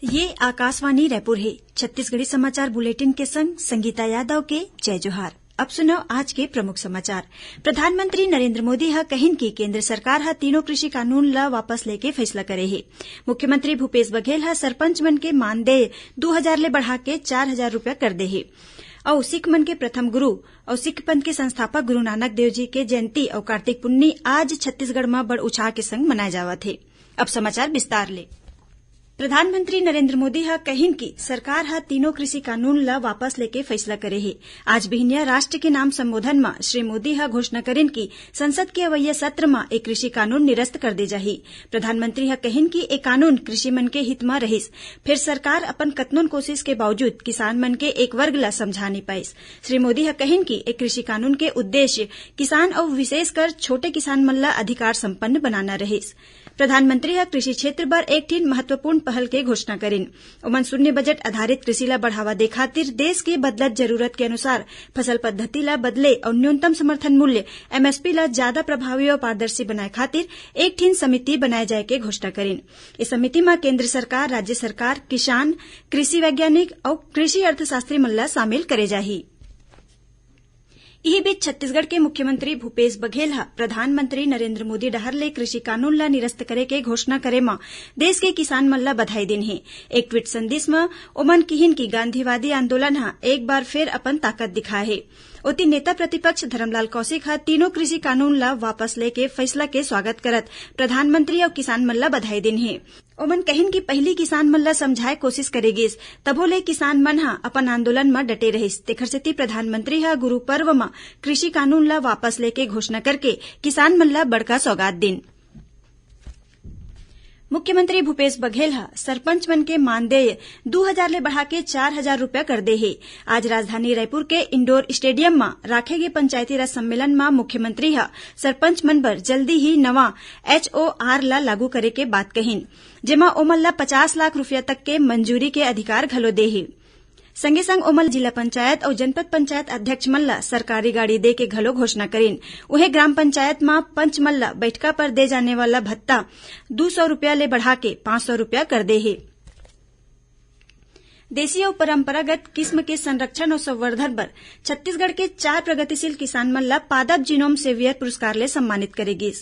ये आकाशवाणी रायपुर है। छत्तीसगढ़ी समाचार बुलेटिन के संग संगीता यादव के जय जोहार। अब सुनो आज के प्रमुख समाचार। प्रधानमंत्री नरेंद्र मोदी ह कहिन कि केंद्र सरकार ह तीनों कृषि कानून ला वापस लेके फैसला करे हे। मुख्यमंत्री भूपेश बघेल ह सरपंच मन के मानदेय 2000 ले बढ़ा के 4000 रूपया कर दे हे। और सिख मन के प्रथम गुरु और सिख पंथ के संस्थापक गुरु नानक देव जी के जयंती और कार्तिक पुन्नी आज छत्तीसगढ़ में बड़ उत्साह के संग मनाए जावत हे। अब समाचार विस्तार ले। प्रधानमंत्री नरेंद्र मोदी ह कहिन कि सरकार ह तीनों कृषि कानून ला वापस लेके फैसला करे हे। आज बिहनिया राष्ट्र के नाम संबोधन में श्री मोदी ह घोषणा करिन कि संसद के अवैया सत्र में एक कृषि कानून निरस्त कर दे जाही। प्रधानमंत्री ह कहिन कि एक कानून कृषि मन के हित में रहिस, फिर सरकार अपन कतनों कोशिश के बावजूद किसान मन के एक वर्ग ला समझा नहीं पाइस। श्री मोदी ह कहिन कि एक कृषि कानून के उद्देश्य किसान और विशेषकर छोटे किसान मन ला अधिकार संपन्न बनाना रहिस। प्रधानमंत्री ह कृषि क्षेत्र पर एक ठिन महत्वपूर्ण पहल के घोषणा करिन। ओमन शून्य बजट आधारित कृषि ला बढ़ावा दे खातिर देश के बदलत जरूरत के अनुसार फसल पद्धति ला बदले और न्यूनतम समर्थन मूल्य MSP ला ज्यादा प्रभावी और पारदर्शी बनाए खातिर एक ठिन समिति बनाए जाए के घोषणा करिन। इस समिति में केंद्र सरकार, राज्य सरकार, किसान, कृषि वैज्ञानिक और कृषि अर्थशास्त्री मन ला शामिल करे जाही। इही बीच छत्तीसगढ़ के मुख्यमंत्री भूपेश बघेल ह प्रधानमंत्री नरेंद्र मोदी डहर ले कृषि कानून ला निरस्त करे के घोषणा करे म देश के किसान मन ला बधाई दिन हे। एक ट्वीट संदेश में ओमन किहिन कि गांधीवादी आंदोलन ह एक बार फिर अपन ताकत दिखाए हे। ओती नेता प्रतिपक्ष धरमलाल कौशिक ह तीनों कृषि कानून ला वापस लेके फैसला के स्वागत करत प्रधानमंत्री और किसान मन ला बधाई दिन हे। ओमन कहिन कि पहली किसान मन ला समझाए कोशिश करेगिस, तभो ले किसान मन ह अपन आंदोलन में डटे रहिस। तेखर सेती प्रधानमंत्री ह गुरु पर्व में कृषि कानून ला वापस लेके घोषणा करके किसान मन ला बड़का सौगात दिन। मुख्यमंत्री भूपेश बघेल ह सरपंच मन के मानदेय 2000 ले बढ़ा के 4000 रूपया कर दे हे। आज राजधानी रायपुर के इंडोर स्टेडियम में राखे गे पंचायती राज सम्मेलन में मुख्यमंत्री ह सरपंच मन पर जल्दी ही नवा HOR ला लागू करे के बात कहिन, जेमा ओमन ला 50 लाख रूपया तक के मंजूरी के अधिकार घलो दे हे। संगे संग ओमन जिला पंचायत और जनपद पंचायत अध्यक्ष मन ला सरकारी गाड़ी दे के घलो घोषणा करिन। उहे ग्राम पंचायत में पंच मन ला बैठका पर दे जाने वाला भत्ता 200 रूपया ले बढ़ा के 500 रूपया कर दे हे। देसी और परंपरागत किस्म के संरक्षण और संवर्धन पर छत्तीसगढ़ के 4 प्रगतिशील किसान मन ला पादप जीनोम सेवियर पुरस्कार ले सम्मानित करेगी।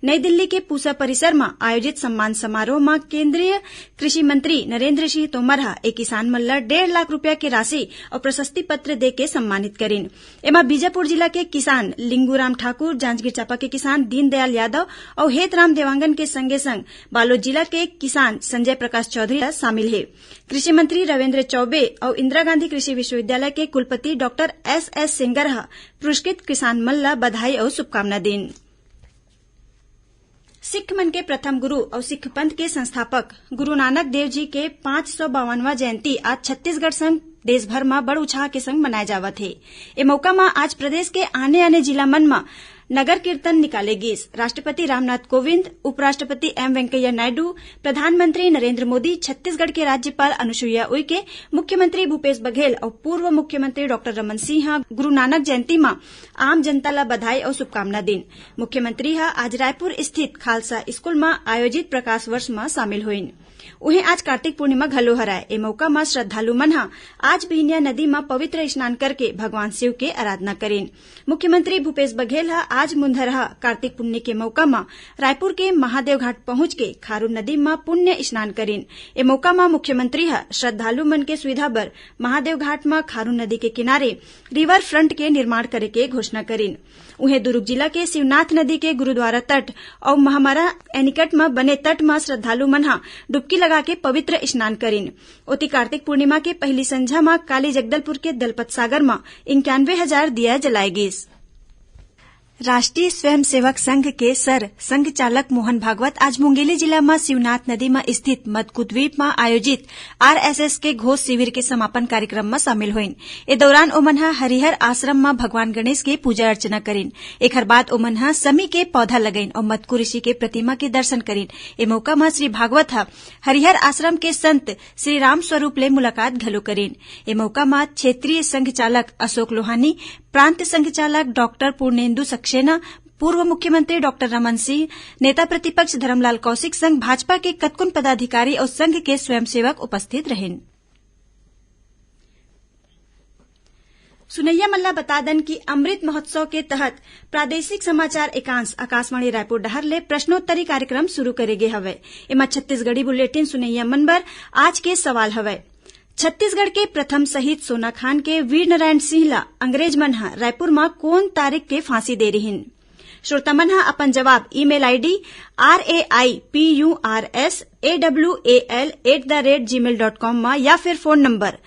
नई दिल्ली के पूसा परिसर में आयोजित सम्मान समारोह में केंद्रीय कृषि मंत्री नरेंद्र सिंह तोमर ह एक किसान मन ला 1.5 लाख रूपया के राशि और प्रशस्ति पत्र दे के सम्मानित करिन। एमा बीजापुर जिला के किसान लिंगूराम ठाकुर, जांजगीर चांपा के किसान दीनदयाल यादव और हेतराम देवांगन के संगे संग बालोद जिला के किसान संजय प्रकाश चौधरी शामिल है। कृषि मंत्री रविन्द्र चौबे और इंदिरा गांधी कृषि विश्वविद्यालय के कुलपति डॉक्टर SS सिंगर ह पुरस्कृत किसान मन ला बधाई और शुभकामना दिन। सिख मन के प्रथम गुरु और सिख पंथ के संस्थापक गुरु नानक देव जी के 552वां जयंती आज छत्तीसगढ़ संग देश भर में बड़ उत्साह के संग मनाए जावत हे। ए मौका में आज प्रदेश के आने जिला मन में नगर कीर्तन निकालेगी। राष्ट्रपति रामनाथ कोविंद, उपराष्ट्रपति M वेंकैया नायडू, प्रधानमंत्री नरेंद्र मोदी, छत्तीसगढ़ के राज्यपाल अनुसुईया उइके, मुख्यमंत्री भूपेश बघेल और पूर्व मुख्यमंत्री डॉक्टर रमन सिंह गुरु नानक जयंती में आम जनता ला बधाई और शुभकामना दिन। मुख्यमंत्री आज रायपुर स्थित खालसा स्कूल में आयोजित प्रकाश वर्ष में शामिल हुईन। उन्हें आज कार्तिक पूर्णिमा घलो हराए। ए मौका में श्रद्धालु मन आज बिहनिया नदी में पवित्र स्नान करके भगवान शिव के आराधना करेन। मुख्यमंत्री भूपेश बघेल आज मुंधरहा कार्तिक पुन्नी के मौका में रायपुर के महादेव घाट पहुंच के खारून नदी में पुण्य स्नान करेन। ए मौका में मुख्यमंत्री श्रद्धालु मन के सुविधा बर महादेव घाट में खारून नदी के किनारे रिवर फ्रंट के निर्माण करे के घोषणा करेन। उन्हें दुर्ग जिला के शिवनाथ नदी के गुरुद्वारा तट और महामारा एनिकट में बने तट में श्रद्धालु मन डुबकी लगा के पवित्र स्नान करिन। ओती कार्तिक पूर्णिमा के पहली संझा में काली जगदलपुर के दलपत सागर में 91,000 दिया जलाएगी। राष्ट्रीय स्वयंसेवक संघ के संघ चालक मोहन भागवत आज मुंगेली जिला में शिवनाथ नदी में स्थित मदकुद्वीप में आयोजित RSS के घोष शिविर के समापन कार्यक्रम में शामिल हुईन। ए दौरान ओमन हरिहर आश्रम में भगवान गणेश के पूजा अर्चना करिन। एकर बाद ओमन समी के पौधा लगइन और मदकु ऋषि के प्रतिमा के दर्शन करिन। ए मौका में श्री भागवत हरिहर आश्रम के संत श्री राम स्वरूप ले मुलाकात घलो करिन। ए मौका में क्षेत्रीय संघ चालक अशोक लोहानी, प्रांत संघ चालक डॉक्टर पूर्णेन्दु सक्सेना, पूर्व मुख्यमंत्री डॉक्टर रमन सिंह, नेता प्रतिपक्ष धरमलाल कौशिक संग भाजपा के कतकुन पदाधिकारी और संघ के स्वयंसेवक उपस्थित रहे। सुनैया मल्ला बता दन कि अमृत महोत्सव के तहत प्रादेशिक समाचार एकांश आकाशवाणी रायपुर डहर ले प्रश्नोत्तरी कार्यक्रम शुरू करे गे हवय। एमा छत्तीसगढ़ी बुलेटिन सुनैया मन बर आज के सवाल हवय। छत्तीसगढ़ के प्रथम शहीद सोना खान के वीरनारायण सिंह ला अंग्रेज मन ह रायपुर म कोन तारीख के फांसी दे रिहिन? श्रोता मन ह अपन जवाब ईमेल आईडी raipursawl@gmail.com म या फिर फोन नंबर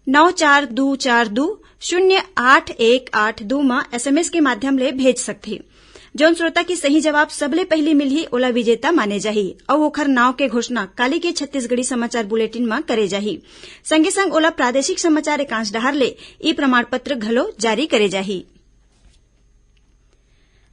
9424208182 म एसएमएस के माध्यम ले भेज सकथे। जौन श्रोता की सही जवाब सबले पहली मिलही ओला विजेता माने जाही और ओखर नाव के घोषणा काली के छत्तीसगढ़ी समाचार बुलेटिन में करे जाही। संगे संग ओला प्रादेशिक समाचार एकांश डहर ले ई प्रमाण पत्र घलो जारी करे जाही।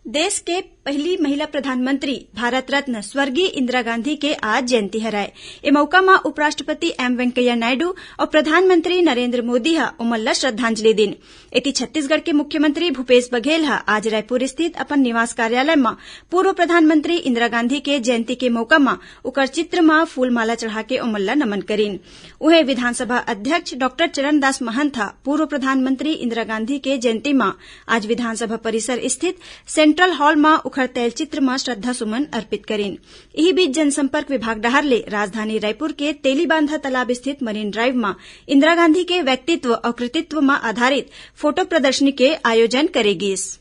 देश के पहली महिला प्रधानमंत्री भारत रत्न स्वर्गीय इंदिरा गांधी के आज जयंती हराय। ए मौका में उपराष्ट्रपति एम वेंकैया नायडू और प्रधानमंत्री नरेंद्र मोदी ह ओमन ला श्रद्धांजलि दिन। एती छत्तीसगढ़ के मुख्यमंत्री भूपेश बघेल ह आज रायपुर स्थित अपन निवास कार्यालय में पूर्व प्रधानमंत्री इंदिरा गांधी के जयंती के मौका में उकर चित्र में फूलमाला चढ़ा के ओमन ला नमन करीन। उहे विधानसभा अध्यक्ष डॉक्टर चरणदास महंत ह पूर्व प्रधानमंत्री इंदिरा गांधी के जयंती में आज विधानसभा परिसर स्थित सेंट्रल हॉल में उखर तैल चित्र में श्रद्धा सुमन अर्पित करेन। यही बीच जनसंपर्क विभाग डहर ले राजधानी रायपुर के तेलीबांधा तालाब स्थित मरीन ड्राइव में इंदिरा गांधी के व्यक्तित्व और कृतित्व में आधारित फोटो प्रदर्शनी के आयोजन करेगीस।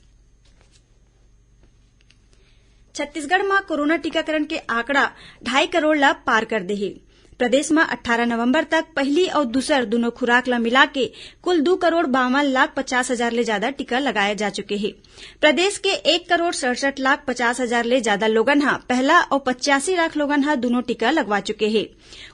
छत्तीसगढ़ में कोरोना टीकाकरण के आंकड़ा 2.5 करोड़ ला पार कर देही। प्रदेश में 18 नवंबर तक पहली और दूसर दोनों खुराक ला मिला के कुल 2,52,50,000 ले ज्यादा टीका लगाए जा चुके हैं। प्रदेश के 1,67,50,000 ले ज्यादा लोगन हा पहला और 85 लाख लोगन हा दोनों टीका लगवा चुके हैं।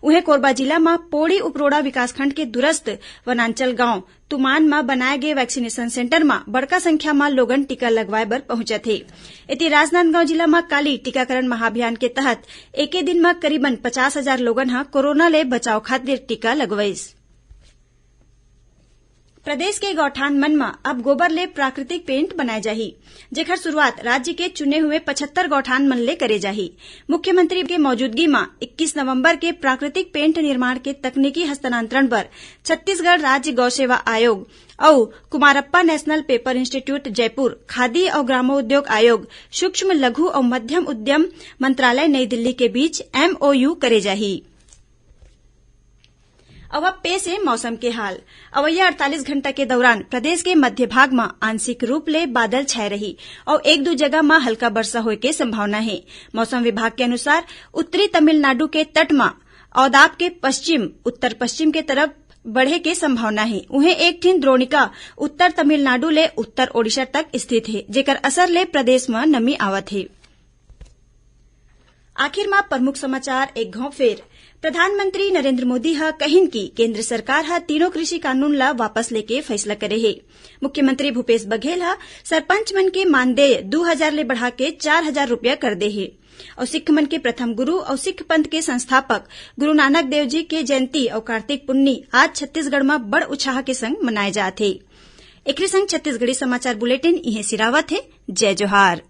उहे कोरबा जिला में पोड़ी उपरोड़ा विकासखंड के दूरस्थ वनांचल गांव तुमान में बनाए गए वैक्सीनेशन सेंटर में बड़का संख्या में लोगन टीका लगवाए बर पहुंचत हे। इति राजनांदगांव जिला में काली टीकाकरण महाअभियान के तहत एके दिन में करीबन 50,000 लोगन हा कोरोना ले बचाव खातिर टीका लगवाइस। प्रदेश के गौठान मन में अब गोबर ले प्राकृतिक पेंट बनाए जाही, जेकर शुरुआत राज्य के चुने हुए 75 गौठान मन ले करे जाही। मुख्यमंत्री के मौजूदगी में 21 नवंबर के प्राकृतिक पेंट निर्माण के तकनीकी हस्तांतरण पर छत्तीसगढ़ राज्य गौ सेवा आयोग और Kumarappa national paper institute Jaipur, khadi और ग्रामोद्योग आयोग, सूक्ष्म लघु और मध्यम उद्यम मंत्रालय नई दिल्ली के बीच MOU करे जाही। अब पेश है मौसम के हाल। अवैया 48 घंटा के दौरान प्रदेश के मध्य भाग में आंशिक रूप ले बादल छाए रही और एक दो जगह में हल्का वर्षा होए के संभावना है। मौसम विभाग के अनुसार उत्तरी तमिलनाडु के तट में औदाब के पश्चिम उत्तर पश्चिम के तरफ बढ़े के संभावना है। उन्हें एक ठिन द्रोणिका उत्तर तमिलनाडु ले उत्तर ओडिशा तक स्थित है, जेकर असर ले प्रदेश में नमी आवत है। आखिर में प्रमुख समाचार एक घाव फेर। प्रधानमंत्री नरेंद्र मोदी ह कहिन की केंद्र सरकार ह तीनों कृषि कानून ला वापस लेके फैसला करे हे। मुख्यमंत्री भूपेश बघेल ह सरपंच मन के मानदेय 2,000 ले बढ़ा के 4,000 रुपया कर दे हे। और सिख मन के प्रथम गुरु और सिख पंथ के संस्थापक गुरु नानक देव जी के जयंती और कार्तिक पुन्नी आज छत्तीसगढ़ में बड़ उत्साह के संग मनाए जात हे। एकरे संग छत्तीसगढ़ी समाचार बुलेटिन इहे सिरावत हे। जय जोहार।